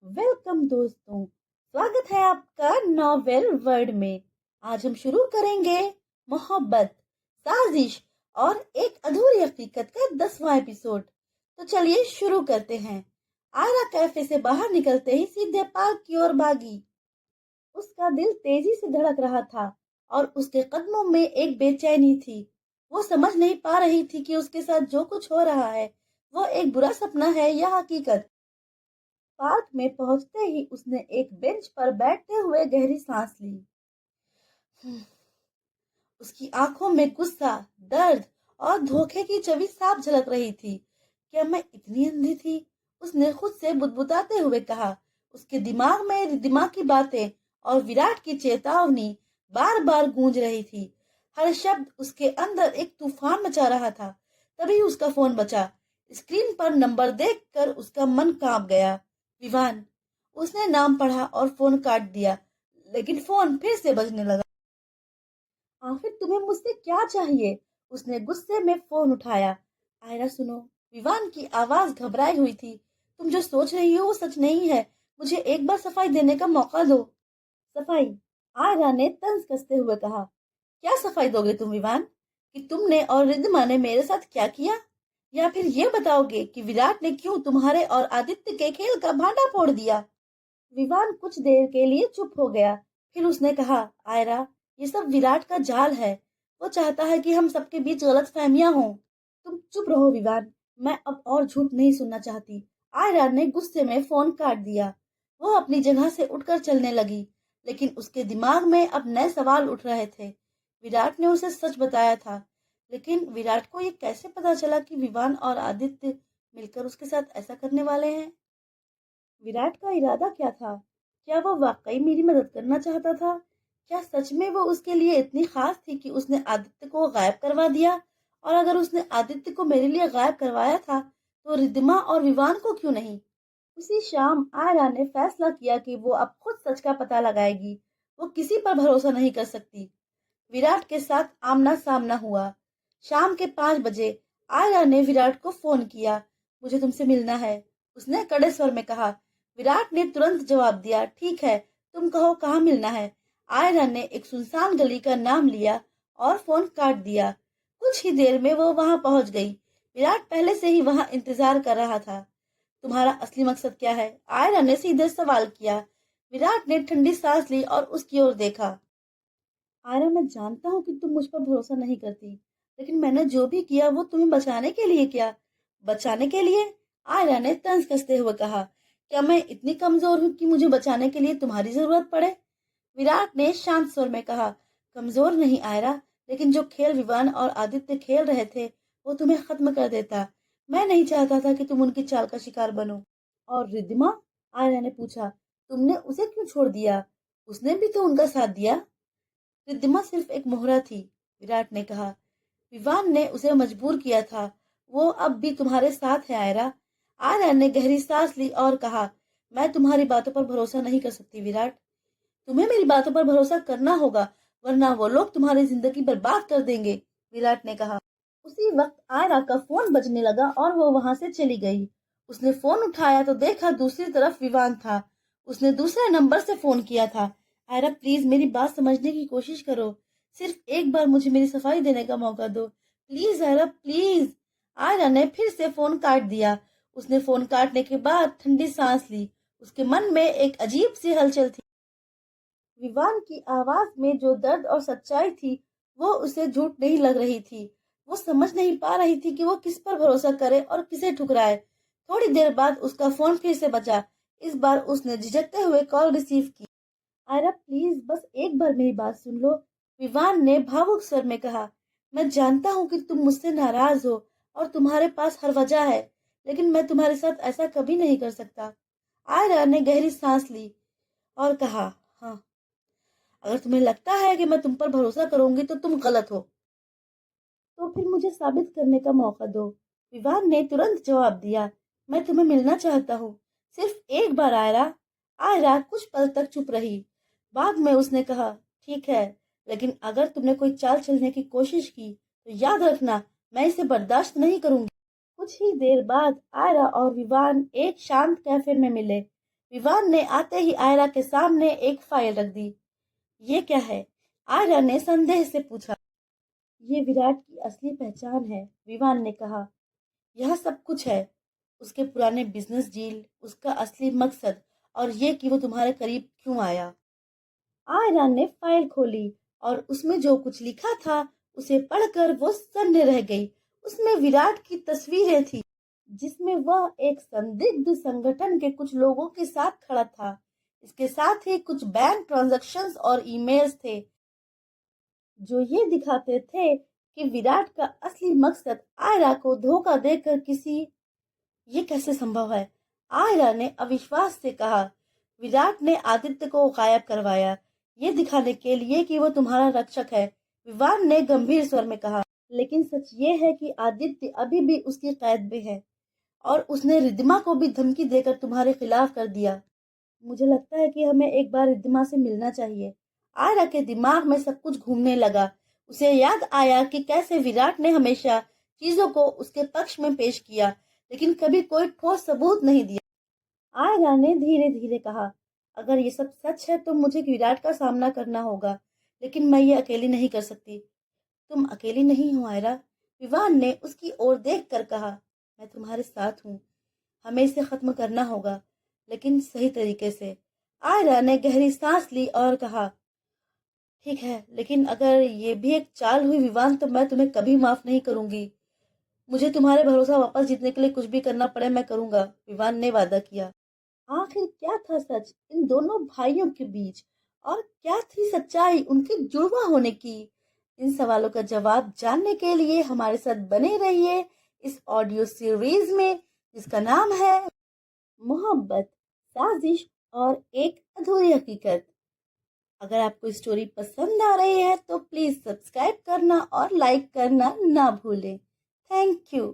Welcome दोस्तों, स्वागत है आपका नॉवेल वर्ल्ड में। आज हम शुरू करेंगे मोहब्बत, साजिश और एक अधूरी हकीकत का 10वां एपिसोड। तो चलिए शुरू करते हैं। आयरा कैफे से बाहर निकलते ही सीधे पार्क की ओर भागी। उसका दिल तेजी से धड़क रहा था और उसके कदमों में एक बेचैनी थी। वो समझ नहीं पा रही थी कि उसके साथ जो कुछ हो रहा है वो एक बुरा सपना है या हकीकत। पार्क में पहुंचते ही उसने एक बेंच पर बैठते हुए गहरी सांस ली। उसकी आंखों में गुस्सा, दर्द और धोखे की छवि साफ झलक रही थी। क्या मैं इतनी अंधी थी? उसने खुद से बुदबुदाते हुए कहा। उसके दिमाग में रिद्धिमा की बातें और विराट की चेतावनी बार बार गूंज रही थी। हर शब्द उसके अंदर एक तूफान मचा रहा था। तभी उसका फोन बजा। स्क्रीन पर नंबर देखकर उसका मन कांप गया। विवान। उसने नाम पढ़ा और फोन काट दिया, लेकिन फोन फिर से बजने लगा। आखिर तुम्हें मुझसे क्या चाहिए? उसने गुस्से में फोन उठाया। आयरा सुनो। विवान की आवाज घबराई हुई थी। तुम जो सोच रही हो वो सच नहीं है। मुझे एक बार सफाई देने का मौका दो। सफाई? आयरा ने तंज कसते हुए कहा। क्या सफाई दोगे तुम विवान? कि तुमने और रिद्धिमा ने मेरे साथ क्या किया? या फिर ये बताओगे कि विराट ने क्यों तुम्हारे और आदित्य के खेल का भांडा फोड़ दिया? विवान कुछ देर के लिए चुप हो गया। फिर उसने कहा, आयरा, ये सब विराट का जाल है। वो चाहता है कि हम सबके बीच गलत फहमियां हों। तुम चुप रहो विवान। मैं अब और झूठ नहीं सुनना चाहती। आयरा ने गुस्से में फोन काट दिया। वो अपनी जगह से उठकर चलने लगी, लेकिन उसके दिमाग में अब नए सवाल उठ रहे थे। विराट ने उसे सच बताया था, लेकिन विराट को ये कैसे पता चला कि विवान और आदित्य मिलकर उसके साथ ऐसा करने वाले हैं? विराट का इरादा क्या था? क्या वो वाकई मेरी मदद करना चाहता था? क्या सच में वो उसके लिए इतनी खास थी कि उसने आदित्य को गायब करवा दिया? और अगर उसने आदित्य को मेरे लिए गायब करवाया था, तो रिद्धिमा और विवान को क्यों नहीं? उसी शाम आयरा ने फैसला किया कि वो अब खुद सच का पता लगाएगी। वो किसी पर भरोसा नहीं कर सकती। विराट के साथ आमना सामना हुआ। शाम के 5 बजे आयरा ने विराट को फोन किया। मुझे तुमसे मिलना है, उसने कड़े स्वर में कहा। विराट ने तुरंत जवाब दिया, ठीक है, तुम कहो कहाँ मिलना है। आयरा ने एक सुनसान गली का नाम लिया और फोन काट दिया। कुछ ही देर में वो वहां पहुंच गई। विराट पहले से ही वहां इंतजार कर रहा था। तुम्हारा असली मकसद क्या है? आयरा ने सीधे सवाल किया। विराट ने ठंडी सांस ली और उसकी ओर देखा। आयरा, मैं जानता हूँ कि तुम मुझ पर भरोसा नहीं करती, लेकिन मैंने जो भी किया वो तुम्हें बचाने के लिए किया। बचाने के लिए? आयरा ने तंज कसते हुए कहा। क्या मैं इतनी कमजोर हूँ कि मुझे बचाने के लिए तुम्हारी जरूरत पड़े? विराट ने शांत स्वर में कहा। कमजोर नहीं आयरा, लेकिन जो खेल विवान और आदित्य खेल रहे थे वो तुम्हें खत्म कर देता। मैं नहीं चाहता था कि तुम उनकी चाल का शिकार बनो। और रिद्धिमा? आयरा ने पूछा। तुमने उसे क्यों छोड़ दिया? उसने भी तो उनका साथ दिया। रिद्धिमा सिर्फ एक मोहरा थी, विराट ने कहा। विवान ने उसे मजबूर किया था। वो अब भी तुम्हारे साथ है आयरा। आयरा ने गहरी सांस ली और कहा, मैं तुम्हारी बातों पर भरोसा नहीं कर सकती विराट। तुम्हें मेरी बातों पर भरोसा करना होगा, वरना वो लोग तुम्हारी जिंदगी बर्बाद कर देंगे, विराट ने कहा। उसी वक्त आयरा का फोन बजने लगा और वो वहां से चली गई। उसने फोन उठाया तो देखा दूसरी तरफ विवान था। उसने दूसरे नंबर से फोन किया था। आयरा, प्लीज मेरी बात समझने की कोशिश करो। सिर्फ एक बार मुझे मेरी सफाई देने का मौका दो। Please Ayra, please. आयरा ने फिर से फोन काट दिया। उसने फोन काटने के बाद ठंडी सांस ली। उसके मन में एक अजीब सी हलचल थी। विवान की आवाज में जो दर्द और सच्चाई थी वो उसे झूठ नहीं लग रही थी। वो समझ नहीं पा रही थी कि वो किस पर भरोसा करे और किसे ठुकराए। थोड़ी देर बाद उसका फोन फिर से बजा। इस बार उसने झिझकते हुए कॉल रिसीव की। आयरा, प्लीज बस एक बार मेरी बात सुन लो, विवान ने भावुक स्वर में कहा। मैं जानता हूँ कि तुम मुझसे नाराज हो और तुम्हारे पास हर वजह है, लेकिन मैं तुम्हारे साथ ऐसा कभी नहीं कर सकता। आयरा ने गहरी सांस ली और कहा, हाँ, अगर तुम्हें लगता है कि मैं तुम पर भरोसा करूंगी तो तुम गलत हो। तो फिर मुझे साबित करने का मौका दो, विवान ने तुरंत जवाब दिया। मैं तुम्हें मिलना चाहता हूँ, सिर्फ एक बार आयरा। आयरा कुछ पल तक चुप रही। बाद में उसने कहा, ठीक है, लेकिन अगर तुमने कोई चाल चलने की कोशिश की तो याद रखना, मैं इसे बर्दाश्त नहीं करूंगी। कुछ ही देर बाद आयरा और विवान एक शांत कैफे में मिले। विवान ने आते ही आयरा के सामने एक फाइल रख दी। ये क्या है? आयरा ने संदेह से पूछा। ये विराट की असली पहचान है, विवान ने कहा। यह सब कुछ है, उसके पुराने बिजनेस डील, उसका असली मकसद, और ये कि वो तुम्हारे करीब क्यों आया। आयरा ने फाइल खोली और उसमें जो कुछ लिखा था उसे पढ़कर वो सन्न रह गई। उसमें विराट की तस्वीरें थी, जिसमें वह एक संदिग्ध संगठन के कुछ लोगों के साथ खड़ा था। इसके साथ ही कुछ बैंक ट्रांजैक्शंस और ईमेल्स थे, जो ये दिखाते थे कि विराट का असली मकसद आयरा को धोखा देकर किसी। ये कैसे संभव है? आयरा ने अविश्वास से कहा। विराट ने आदित्य को गायब करवाया, ये दिखाने के लिए कि वो तुम्हारा रक्षक है, विवान ने गंभीर स्वर में कहा। लेकिन सच ये है कि आदित्य अभी भी उसकी कैद में है और उसने रिद्धिमा को भी धमकी देकर तुम्हारे खिलाफ कर दिया। मुझे लगता है कि हमें एक बार रिद्धिमा से मिलना चाहिए। आयरा के दिमाग में सब कुछ घूमने लगा। उसे याद आया कि कैसे विराट ने हमेशा चीजों को उसके पक्ष में पेश किया, लेकिन कभी कोई ठोस सबूत नहीं दिया। आयरा ने धीरे धीरे कहा, अगर ये सब सच है तो मुझे विराट का सामना करना होगा, लेकिन मैं ये अकेली नहीं कर सकती। तुम अकेली नहीं हो आयरा, विवान ने उसकी ओर देख कर कहा। मैं तुम्हारे साथ हूँ। हमें इसे खत्म करना होगा, लेकिन सही तरीके से। आयरा ने गहरी सांस ली और कहा, ठीक है, लेकिन अगर ये भी एक चाल हुई विवान, तो मैं तुम्हें कभी माफ नहीं करूंगी। मुझे तुम्हारे भरोसा वापस जीतने के लिए कुछ भी करना पड़े मैं करूंगा, विवान ने वादा किया। आखिर क्या था सच इन दोनों भाइयों के बीच, और क्या थी सच्चाई उनके जुड़वा होने की? इन सवालों का जवाब जानने के लिए हमारे साथ बने रहिए इस ऑडियो सीरीज में, जिसका नाम है मोहब्बत, साजिश और एक अधूरी हकीकत। अगर आपको स्टोरी पसंद आ रही है तो प्लीज सब्सक्राइब करना और लाइक करना ना भूलें। Thank you.